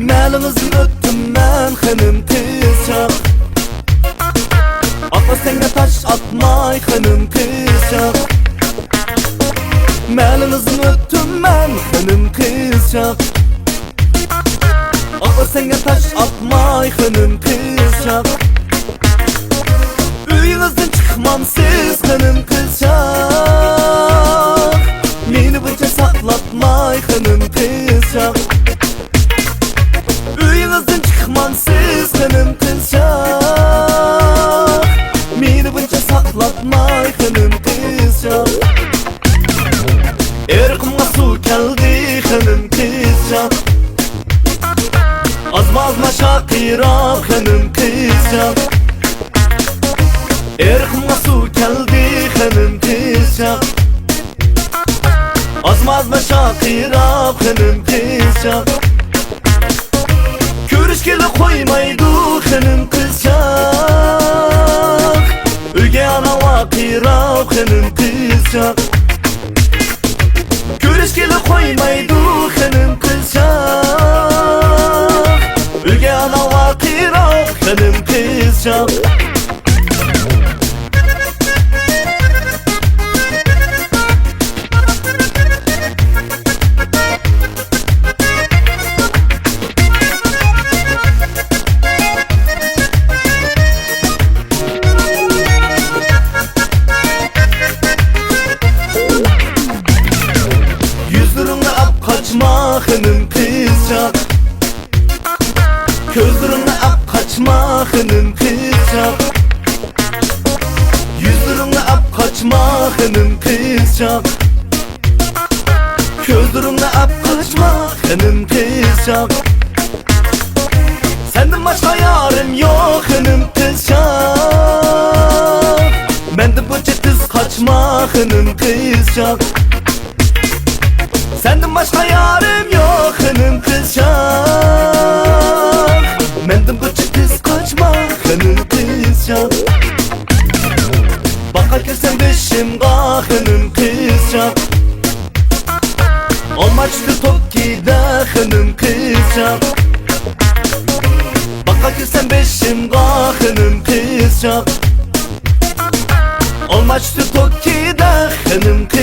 Məlinizni öptüm mən xanım qızcaq. Ata sənə taş atmay xanım qızcaq. Məlinizni öptüm mən xanım qızcaq. Ata sənə taş atmay xanım qızcaq. Uyunuzdan çıxmam siz xanım qızcaq. Meni bunca saklatmay xanım qızcaq. Uyunuzdan çıkman siz hanım kızcaq. Meni bunca saklatmay hanım kızcaq. Erqimga suv keldi hanım kızcaq. Azma azma şaqiraq hanım kızcaq. Erqimga suv keldi hanım kızcaq. Azma azma şaqiraq hanım kızcaq. Görüşkeli koymaydı hanım kızcaq. Öge ana vakiraq hanım kızcaq. Görüşkeli koymaydı hanım kızcaq. Öge ana vakiraq hanım kızcaq. Kaçma hanım kızcaq. Gözlerine ap kaçma hanım kızcaq. Yüzlerine ap kaçma hanım kızcaq. Gözlerine ap kaçma hanım kızcaq. Senden başka yarım yok hanım kızcaq. Menden bunca tez kaçma hanım kızcaq. Senden başka yarım yok hanım kızcaq. Menden bunca tez kaçma hanım kızcaq. Baka girsen beşimga hanım kızcaq. Olmaçlı Tokyo'da hanım kızcaq. Baka girsen beşimga hanım kızcaq. Olmaçlı Tokyo'da hanım kızcaq.